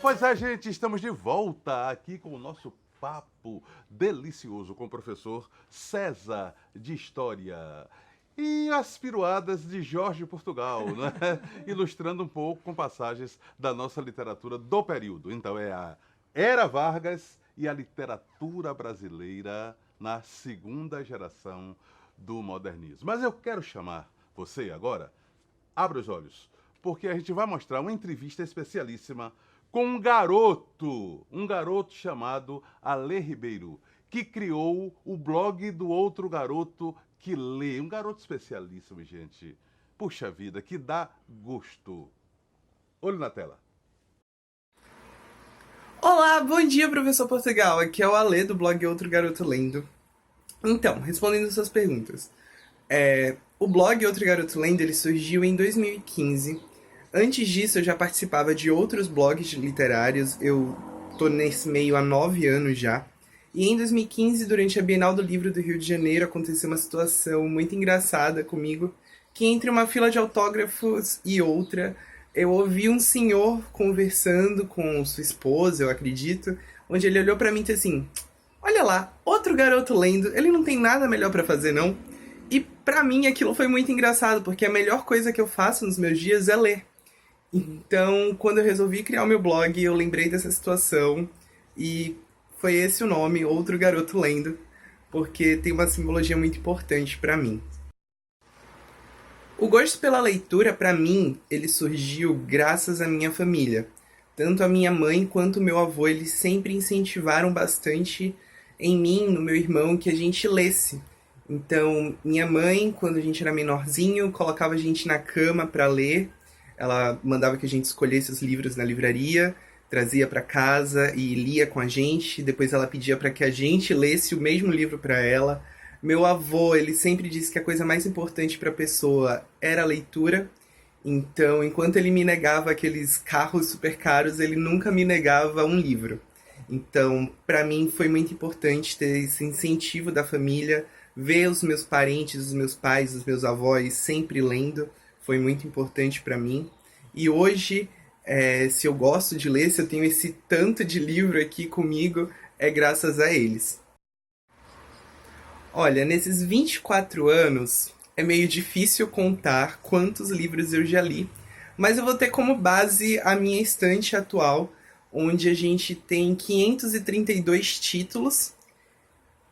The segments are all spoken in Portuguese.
Pois é, gente, estamos de volta aqui com o nosso papo delicioso com o professor César de História. E as piruadas de Jorge Portugal, né? Ilustrando um pouco com passagens da nossa literatura do período. Então é a Era Vargas e a literatura brasileira na segunda geração do modernismo. Mas eu quero chamar você agora, abra os olhos, porque a gente vai mostrar uma entrevista especialíssima com um garoto chamado Alê Ribeiro, que criou o blog do Outro Garoto que Lê. Um garoto especialíssimo, gente. Puxa vida, que dá gosto. Olho na tela. Olá, bom dia, professor Portugal. Aqui é o Alê do blog Outro Garoto Lendo. Então, respondendo suas perguntas. O blog Outro Garoto Lendo ele surgiu em 2015. Antes disso, eu já participava de outros blogs literários. Eu tô nesse meio há 9 anos já. E em 2015, durante a Bienal do Livro do Rio de Janeiro, aconteceu uma situação muito engraçada comigo, que entre uma fila de autógrafos e outra, eu ouvi um senhor conversando com sua esposa, eu acredito, onde ele olhou pra mim e disse assim: olha lá, outro garoto lendo, ele não tem nada melhor pra fazer, não? E pra mim aquilo foi muito engraçado, porque a melhor coisa que eu faço nos meus dias é ler. Então, quando eu resolvi criar o meu blog, eu lembrei dessa situação e foi esse o nome, Outro Garoto Lendo, porque tem uma simbologia muito importante pra mim. O gosto pela leitura, pra mim, ele surgiu graças à minha família. Tanto a minha mãe quanto o meu avô, eles sempre incentivaram bastante em mim, no meu irmão, que a gente lesse. Então, minha mãe, quando a gente era menorzinho, colocava a gente na cama pra ler. Ela mandava que a gente escolhesse os livros na livraria, trazia pra casa e lia com a gente. Depois ela pedia pra que a gente lesse o mesmo livro pra ela. Meu avô, ele sempre disse que a coisa mais importante para a pessoa era a leitura. Então, enquanto ele me negava aqueles carros super caros, ele nunca me negava um livro. Então, para mim foi muito importante ter esse incentivo da família, ver os meus parentes, os meus pais, os meus avós sempre lendo, foi muito importante para mim. E hoje, se eu gosto de ler, se eu tenho esse tanto de livro aqui comigo, é graças a eles. Olha, nesses 24 anos é meio difícil contar quantos livros eu já li, mas eu vou ter como base a minha estante atual, onde a gente tem 532 títulos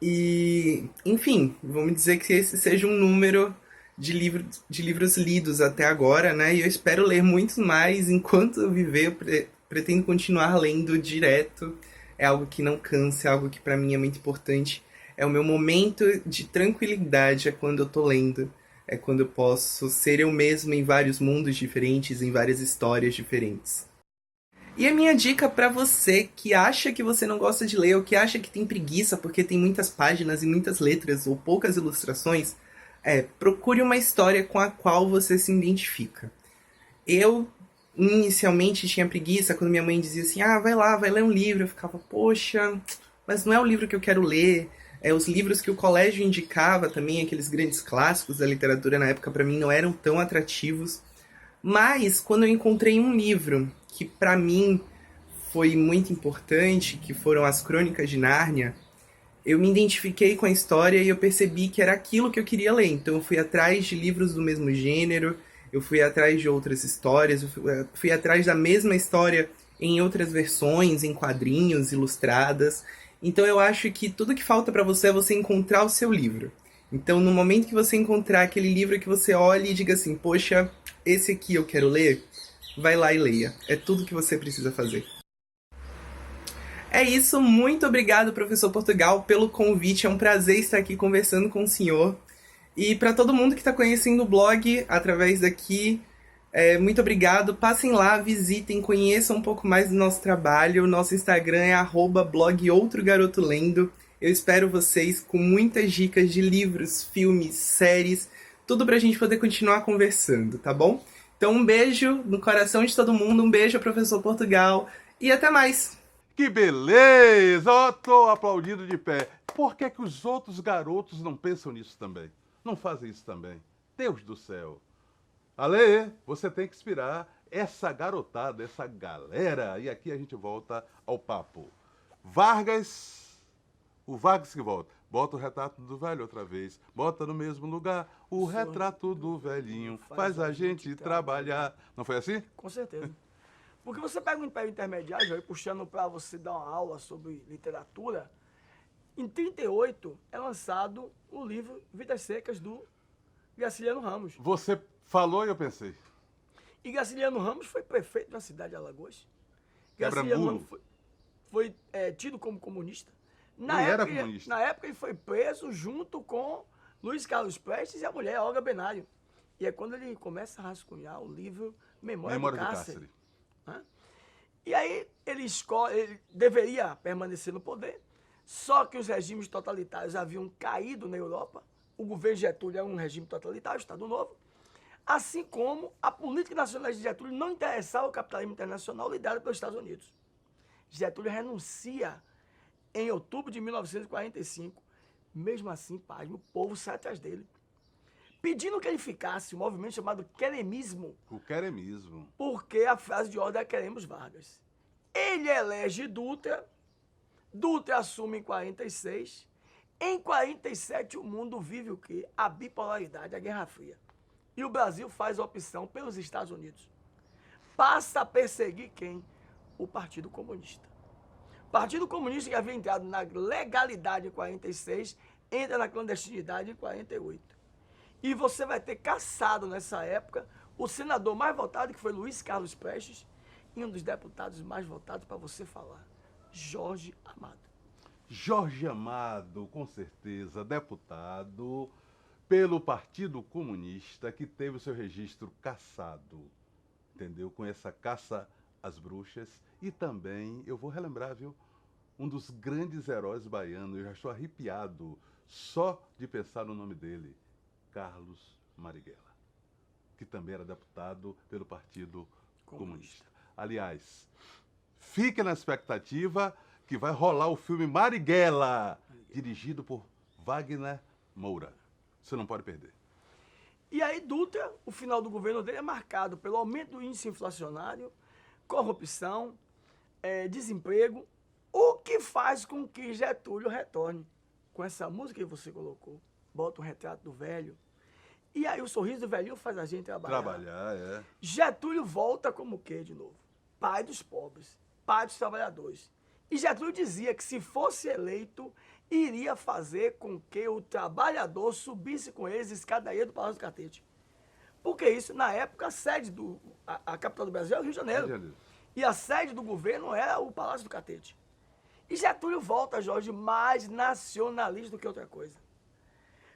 e, enfim, vamos dizer que esse seja um número de livros lidos até agora, né? E eu espero ler muitos mais enquanto eu viver, pretendo continuar lendo direto. É algo que não cansa, é algo que para mim é muito importante. É o meu momento de tranquilidade, é quando eu tô lendo. É quando eu posso ser eu mesmo em vários mundos diferentes, em várias histórias diferentes. E a minha dica pra você que acha que você não gosta de ler ou que acha que tem preguiça porque tem muitas páginas e muitas letras ou poucas ilustrações, procure uma história com a qual você se identifica. Eu inicialmente tinha preguiça quando minha mãe dizia assim: ah, vai lá, vai ler um livro. Eu ficava, poxa, mas não é o livro que eu quero ler. Os livros que o colégio indicava também, aqueles grandes clássicos da literatura na época, pra mim não eram tão atrativos. Mas quando eu encontrei um livro que pra mim foi muito importante, que foram as Crônicas de Nárnia, eu me identifiquei com a história e eu percebi que era aquilo que eu queria ler. Então eu fui atrás de livros do mesmo gênero, eu fui atrás de outras histórias, eu fui atrás da mesma história em outras versões, em quadrinhos, ilustradas. Então eu acho que tudo que falta para você é você encontrar o seu livro. Então no momento que você encontrar aquele livro que você olhe e diga assim: poxa, esse aqui eu quero ler, vai lá e leia. É tudo que você precisa fazer. É isso, muito obrigado, professor Portugal, pelo convite. É um prazer estar aqui conversando com o senhor. E para todo mundo que está conhecendo o blog através daqui, muito obrigado. Passem lá, visitem, conheçam um pouco mais do nosso trabalho. Nosso Instagram é @blog_outro_garoto_lendo. Eu espero vocês com muitas dicas de livros, filmes, séries, tudo pra gente poder continuar conversando, tá bom? Então um beijo no coração de todo mundo, um beijo, professor Portugal, e até mais! Que beleza! Ó, tô aplaudindo de pé. Por que que os outros garotos não pensam nisso também? Não fazem isso também? Deus do céu! Ale, você tem que inspirar essa garotada, essa galera. E aqui a gente volta ao papo. Vargas, o Vargas que volta. Bota o retrato do velho outra vez. Bota no mesmo lugar o retrato do velhinho. Faz a gente trabalhar. Não foi assim? Com certeza. Porque você pega o Império Intermediário, já puxando para você dar uma aula sobre literatura, em 38 é lançado o livro Vidas Secas do Graciliano Ramos. Você falou e eu pensei. E Graciliano Ramos foi prefeito da cidade de Alagoas. Graciliano Quebra-muro. Ramos foi tido como comunista. Ele era comunista. Na época ele foi preso junto com Luiz Carlos Prestes e a mulher Olga Benário. E é quando ele começa a rascunhar o livro Memória do Cárcere. Né? E aí ele deveria permanecer no poder, só que os regimes totalitários haviam caído na Europa. O governo Getúlio é um regime totalitário, Estado Novo. Assim como a política nacionalista de Getúlio não interessava o capitalismo internacional liderado pelos Estados Unidos. Getúlio renuncia em outubro de 1945. Mesmo assim, pasme, o povo sai atrás dele, pedindo que ele ficasse, um movimento chamado queremismo. O queremismo. Porque a frase de ordem é queremos Vargas. Ele elege Dutra, Dutra assume em 46. Em 47 o mundo vive o quê? A bipolaridade, a Guerra Fria. E o Brasil faz a opção pelos Estados Unidos. Passa a perseguir quem? O Partido Comunista. O Partido Comunista, que havia entrado na legalidade em 46, entra na clandestinidade em 48. E você vai ter caçado nessa época o senador mais votado, que foi Luiz Carlos Prestes, e um dos deputados mais votados para você falar, Jorge Amado. Jorge Amado, com certeza, deputado pelo Partido Comunista, que teve o seu registro cassado, entendeu? Com essa caça às bruxas. E também, eu vou relembrar, viu? Um dos grandes heróis baianos, eu já estou arrepiado só de pensar no nome dele, Carlos Marighella, que também era deputado pelo Partido Comunista. Aliás, fique na expectativa que vai rolar o filme Marighella, dirigido por Wagner Moura. Você não pode perder. E aí Dutra, o final do governo dele é marcado pelo aumento do índice inflacionário, corrupção, desemprego, o que faz com que Getúlio retorne com essa música que você colocou. Bota o retrato do velho. E aí o sorriso do velhinho faz a gente trabalhar. Trabalhar, é. Getúlio volta como o quê de novo? Pai dos pobres, pai dos trabalhadores. E Getúlio dizia que se fosse eleito, iria fazer com que o trabalhador subisse com eles a escadaria do Palácio do Catete. Porque isso, na época, a capital do Brasil é o Rio de Janeiro. E a sede do governo era o Palácio do Catete. E Getúlio volta, Jorge, mais nacionalista do que outra coisa.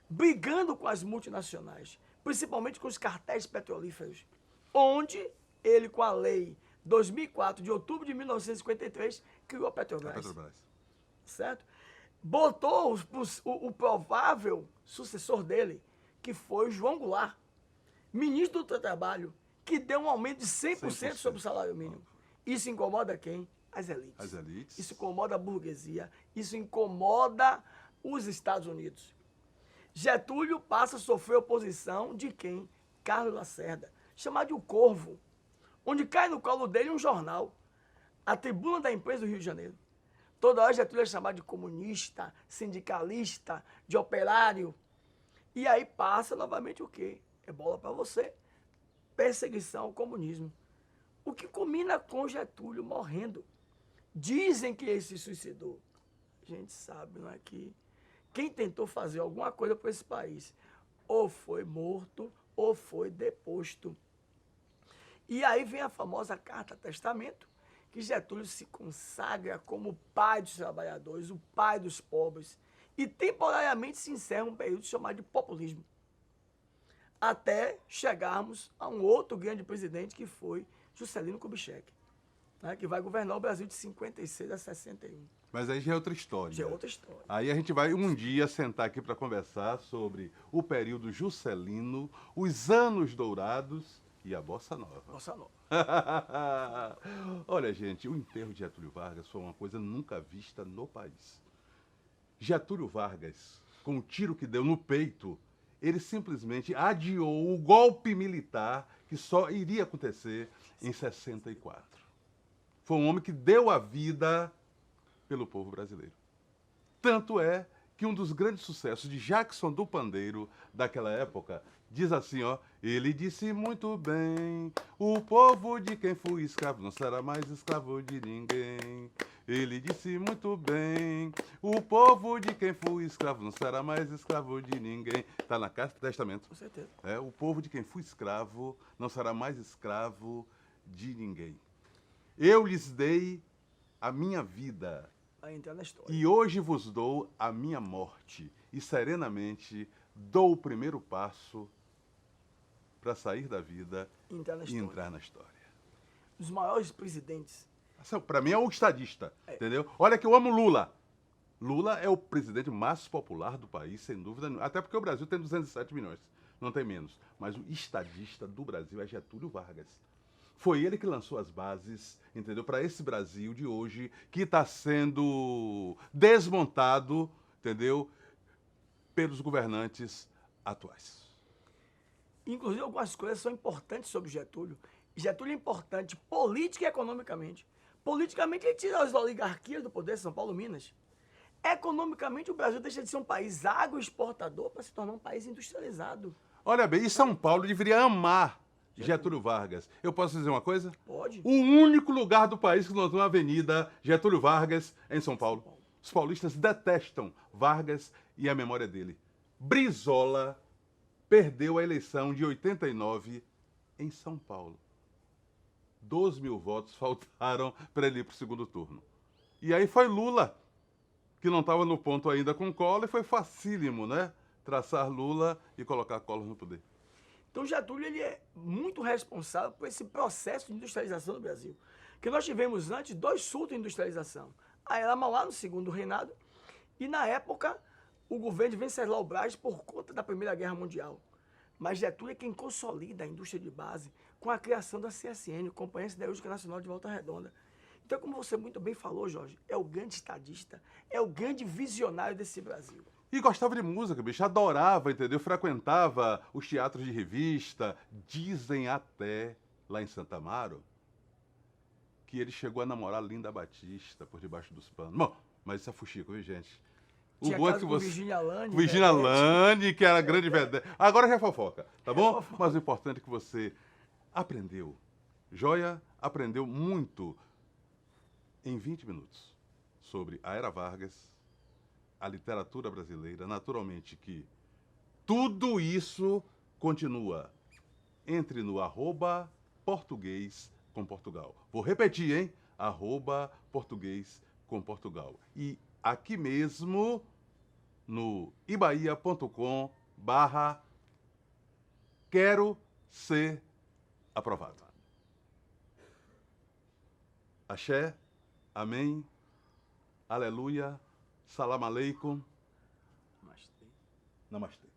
Brigando com as multinacionais, principalmente com os cartéis petrolíferos, onde ele, com a lei 2004, de outubro de 1953, criou a Petrobras. Certo? Botou o provável sucessor dele, que foi o João Goulart, ministro do Trabalho, que deu um aumento de 100% sobre o salário mínimo. Isso incomoda quem? As elites. As elites. Isso incomoda a burguesia. Isso incomoda os Estados Unidos. Getúlio passa a sofrer oposição de quem? Carlos Lacerda, chamado de O Corvo, onde cai no colo dele um jornal, a Tribuna da Imprensa do Rio de Janeiro. Toda hora Getúlio é chamado de comunista, sindicalista, de operário. E aí passa novamente o quê? É bola para você. Perseguição ao comunismo. O que culmina com Getúlio morrendo. Dizem que ele se suicidou. A gente sabe, não é, que quem tentou fazer alguma coisa para esse país ou foi morto ou foi deposto. E aí vem a famosa Carta Testamento, que Getúlio se consagra como pai dos trabalhadores, o pai dos pobres, e temporariamente se encerra um período chamado de populismo, até chegarmos a um outro grande presidente, que foi Juscelino Kubitschek, né, que vai governar o Brasil de 56 a 61. Mas aí já é outra história. Já é outra história. Aí a gente vai um dia sentar aqui para conversar sobre o período Juscelino, os anos dourados e a Bossa Nova. Bossa Nova. Olha, gente, o enterro de Getúlio Vargas foi uma coisa nunca vista no país. Getúlio Vargas, com o tiro que deu no peito, ele simplesmente adiou o golpe militar que só iria acontecer em 64. Foi um homem que deu a vida pelo povo brasileiro. Tanto é que um dos grandes sucessos de Jackson do Pandeiro daquela época diz assim, ó: ele disse muito bem, o povo de quem fui escravo não será mais escravo de ninguém. Ele disse muito bem, o povo de quem fui escravo não será mais escravo de ninguém. Está na Carta do Testamento. Com certeza. O povo de quem fui escravo não será mais escravo de ninguém. Eu lhes dei a minha vida, Vai entrar na história. e hoje vos dou a minha morte, e serenamente dou o primeiro passo para sair da vida Entrar na e história. entrar na história. Os maiores presidentes. Para mim é o estadista, entendeu? Olha que eu amo Lula. Lula é o presidente mais popular do país, sem dúvida nenhuma. Até porque o Brasil tem 207 milhões, não tem menos. Mas o estadista do Brasil é Getúlio Vargas. Foi ele que lançou as bases, entendeu? Para esse Brasil de hoje que está sendo desmontado, entendeu? Pelos governantes atuais. Inclusive, algumas coisas são importantes sobre Getúlio. Getúlio é importante política e economicamente. Politicamente, ele tira as oligarquias do poder, São Paulo, Minas. Economicamente, o Brasil deixa de ser um país agroexportador para se tornar um país industrializado. Olha bem, e São Paulo deveria amar Getúlio Vargas. Eu posso dizer uma coisa? Pode. O único lugar do país que não tem uma avenida Getúlio Vargas é em São Paulo. Os paulistas detestam Vargas e a memória dele. Brizola perdeu a eleição de 89 em São Paulo. 12 mil votos faltaram para ele ir para o segundo turno. E aí foi Lula, que não estava no ponto ainda com Collor, e foi facílimo, né? Traçar Lula e colocar Collor no poder. Então, Getúlio ele é muito responsável por esse processo de industrialização do Brasil. Que nós tivemos antes 2 surtos de industrialização. A Era Mauá no segundo reinado e, na época, o governo de Venceslau Braz por conta da Primeira Guerra Mundial. Mas Getúlio é quem consolida a indústria de base com a criação da CSN, Companhia Siderúrgica Nacional de Volta Redonda. Então, como você muito bem falou, Jorge, é o grande estadista, é o grande visionário desse Brasil. E gostava de música, bicho, adorava, entendeu? Frequentava os teatros de revista. Dizem até, lá em Santa Amaro, que ele chegou a namorar Linda Batista por debaixo dos panos. Bom, mas isso é fuxico, viu, gente? Tinha bom é caso que com você... Virginia Lane. Virginia Vedete. Lane, que era a grande vedete. Agora já é fofoca, tá bom? fofoca. Mas o importante é que você aprendeu. Joia aprendeu muito em 20 minutos sobre a Era Vargas, a literatura brasileira. Naturalmente que tudo isso continua. Entre no @português com Portugal. Vou repetir, hein? @português com Portugal. E aqui mesmo no ibahia.com/quero ser aprovado. Axé, amém, aleluia, salam aleikum, namastê.